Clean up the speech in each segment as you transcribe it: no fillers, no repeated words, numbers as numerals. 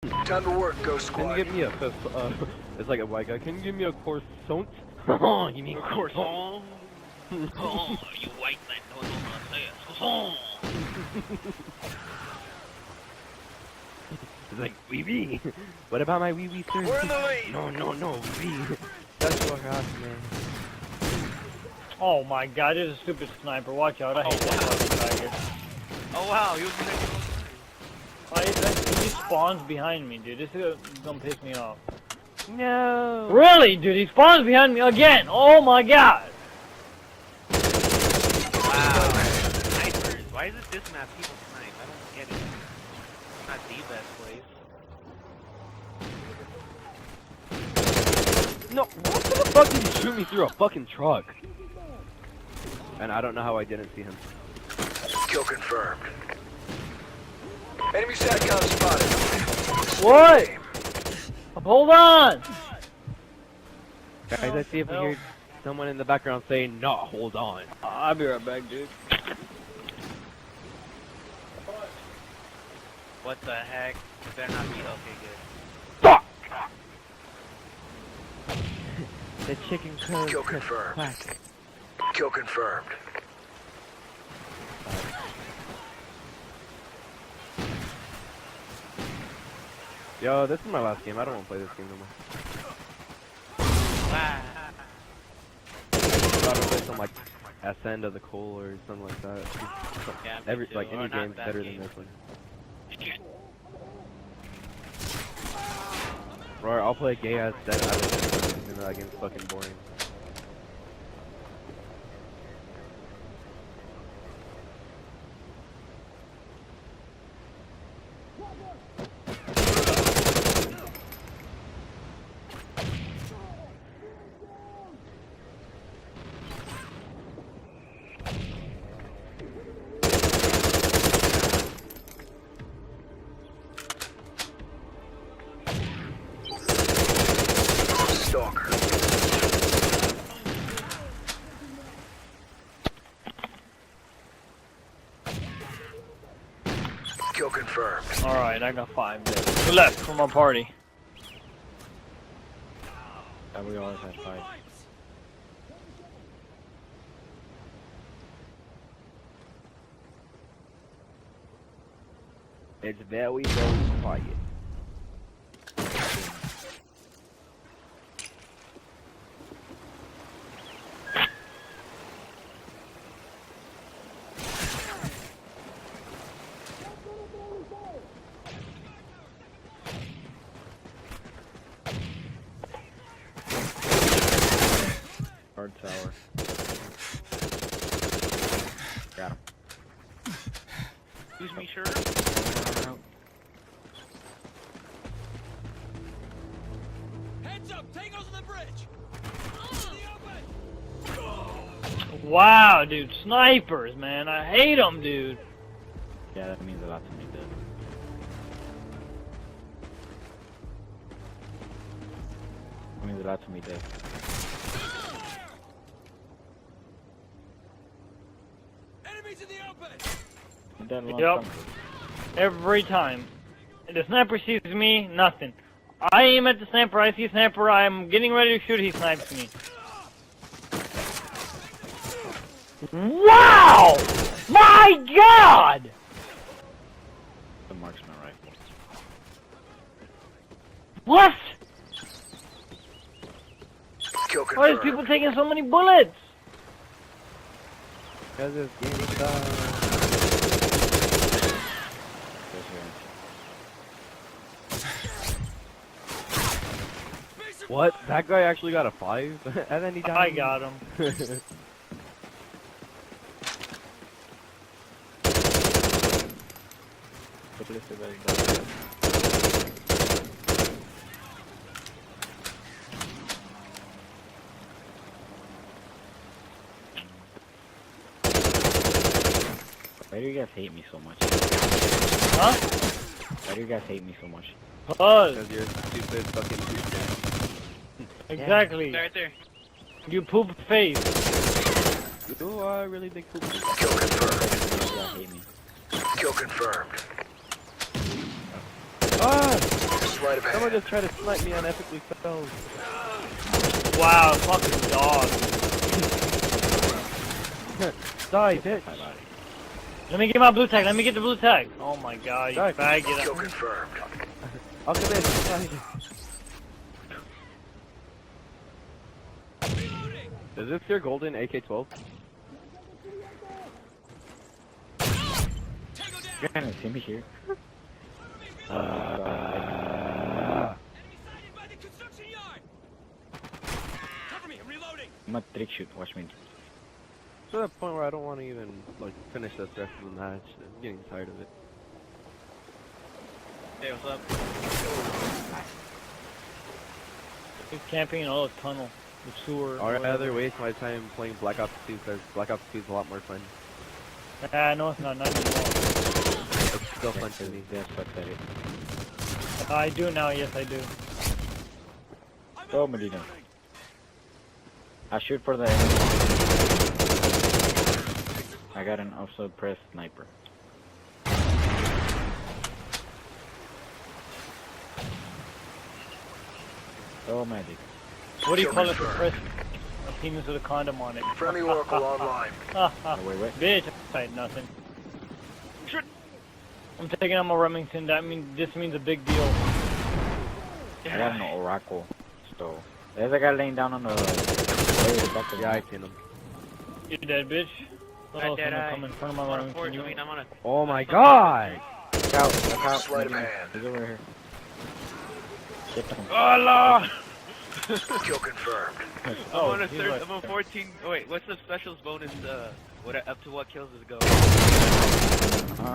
Time to work, Ghost Squad. Can you give me a it's like a white guy. Can you give me a croissant? Oh, you mean croissant? Oh, you white man don't know how to say it. Croissant. It's like wee wee. What about my wee wee sir? We're in the lead. No, wee wee. That's what happened, man. Oh my god, this is a stupid sniper. Watch out, I hate that fucking tiger. Oh wow, you was next. He spawns behind me, dude. This is gonna piss me off. No. Really, dude? He spawns behind me again. Oh my god. Wow. Snipers. Why is it this map people snipe? I don't get it. It's not the best place. No. What the fuck did you shoot me through a fucking truck? And I don't know how I didn't see him. Kill confirmed. Enemy SATCOM spotted. What? Hold on. Guys, I see if we hear someone in the background saying, "No, hold on." I'll be right back, dude. What the heck? It better not be okay good. Fuck! The chicken curve. Kill confirmed. Quack. Kill confirmed. Yo, this is my last game. I don't want to play this game no more. Wow. I want to play some like Ascend of the Coal or something like that. Yeah, Every too. like Or any not game's that better game. than this one. Bro, I'll play gay ass Dead Island even though that game's fucking boring. Stalker. Kill confirmed. Alright, I got 5 there. 2 left from our party. Yeah, we always had 5. It's very, very quiet. Hard tower. Got him. Excuse me, sure? Heads up, Tango's on the bridge! In the open! Wow, dude. Snipers, man. I hate them, dude. Yeah, that means a lot to me, dude. That means a lot to me, dude. Enemies in the open! Yep. Every time. And the sniper sees me, nothing. I aim at the sniper, I see sniper, I'm getting ready to shoot, he snipes me. Wow! My god! The marksman rifle. What? Kill Why is confirmed. people taking so many bullets? Because this game sucks. What? That guy actually got a 5? And then he died? I got him. Why do you guys hate me so much? Huh? Why do you guys hate me so much? Buzz. Because you're stupid fucking stupid. Exactly. Right there. You poop face. You are a really big poop. Kill confirmed. You guys hate me. Kill confirmed. Ah! Someone hand. just tried to snipe me and epically failed. Wow, fucking dog. Die, bitch. Let me get my blue tag. Let me get the blue tag. Oh my god, you Die. faggot. Kill confirmed. I'll come in. Is this your golden AK-12? You're gonna see me here. Enemy by the construction yard. Cover me, I'm reloading. I'm a trick shoot. Watch me. To that point where I don't want to even like finish this rest of the match. I'm getting tired of it. Hey, what's up? He's camping in all the tunnel, the sewer. I'd rather waste my time playing Black Ops 2 because Black Ops 2 is a lot more fun. No, it's not. Not anymore. It's still fun to me. Yeah, fuck that. I do now. Yes, I do. Go, Medina. I shoot for the enemy. I got an also press sniper. Oh, magic. What do you call it for press? A penis with a condom on it. Friendly Oracle online. Oh, wait. Bitch, I had nothing. I'm taking out my Remington. This means a big deal. I got an Oracle. So, there's a guy laying down on the... Yeah, I seen him. You dead, bitch. Oh, Dead someone eye. come in front of my I'm on a Remington. forge, You- I mean, I'm on a... Oh my god! Look out, look out. Sleight of Medina. hand. He's over here. Get him. Allah! Kill confirmed. I'm on a he's third, right I'm on there. 14. Oh wait, what's the specials bonus? What up to what kills does it go? I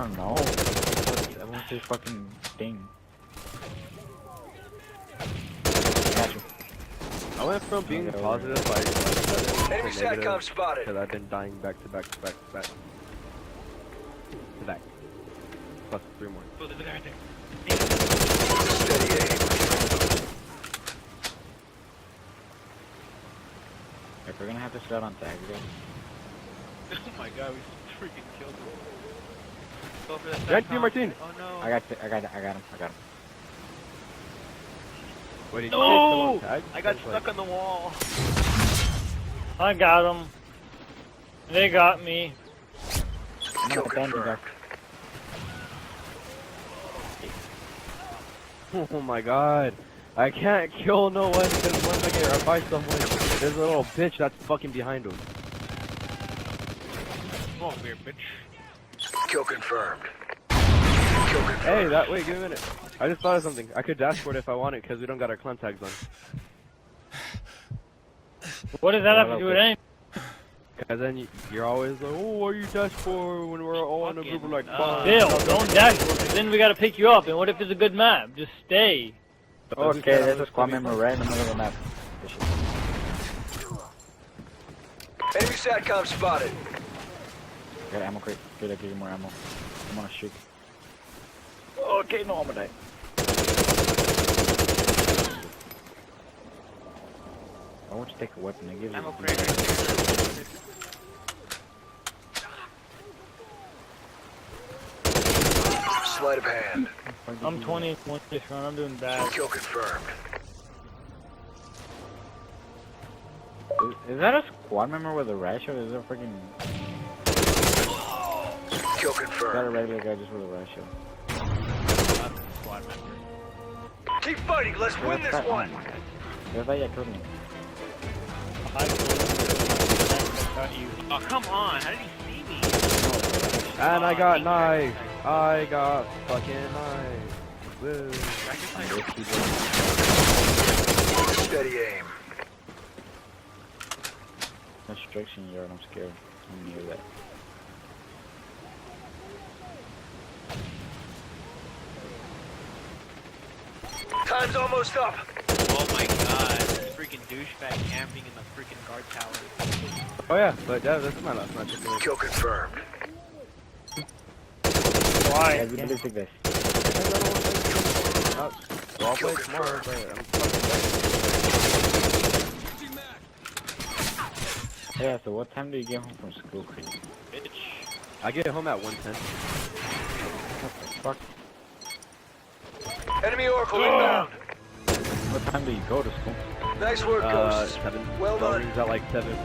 don't know. I want this fucking thing. Got you. I went from being Okay. positive by Enemy SATCOM spotted. because I've been dying back to back to back to back. To back. Plus 3 more. Oh, there's a guy right there. Steady aim. If we're gonna have to start on tag again. Oh my god, we freaking killed him. Go for the Right, SATCOM. Martin. Oh no. I got him. Wait, did you No! say still on tag? I got It's stuck on the wall. I got him. They got me. I'm Kill gonna defend you guys. like- Oh my god. I can't kill no one because once I get hurt by someone, there's a little bitch that's fucking behind him. Come on, weird bitch. Kill confirmed. Kill confirmed. Hey, wait, give me a minute. I just thought of something. I could dashboard if I wanted because we don't got our clan tags on. What does that have to do with anything? Because then you're always like, oh, why are you dashboard when we're all in a group of like five? Bill, don't dashboard, 'cause then we gotta pick you up. And what if it's a good map? Just stay. Okay, there's a squad member right in the middle of the map. Enemy SATCOM spotted. Got ammo crate. Good, I give you more ammo. I'm on a streak. Okay, no, I'm gonna die. I want you to take a weapon. I give you. Ammo crate right there. Sleight of hand. I'm 20 this round. I'm doing bad. Kill confirmed. Is that a squad member with a rash or is it a freaking... Kill Is that a confirmed. regular guy just with a rash? Squad member. Keep fighting. Let's win this one. I thought you killed me. I got you. Oh, come on. How did he see me? And I got knife. I got fucking knife. Woo. Steady aim. Construction yard, I'm scared. I'm near that. Time's almost up. Oh my god. This freaking douchebag camping in the freaking guard tower. Oh yeah, but that's my last match. Kill confirmed. Why? Yeah, we can take this. Well, I'll play tomorrow, but I'm fucking Changing mag. Yeah, so what time do you get home from school, Chris? Bitch. I get home at 1:10. What the fuck? Enemy Oracle inbound. What time do you go to school? Nice work, Ghosts. 7. Well done. Starting's at like 7.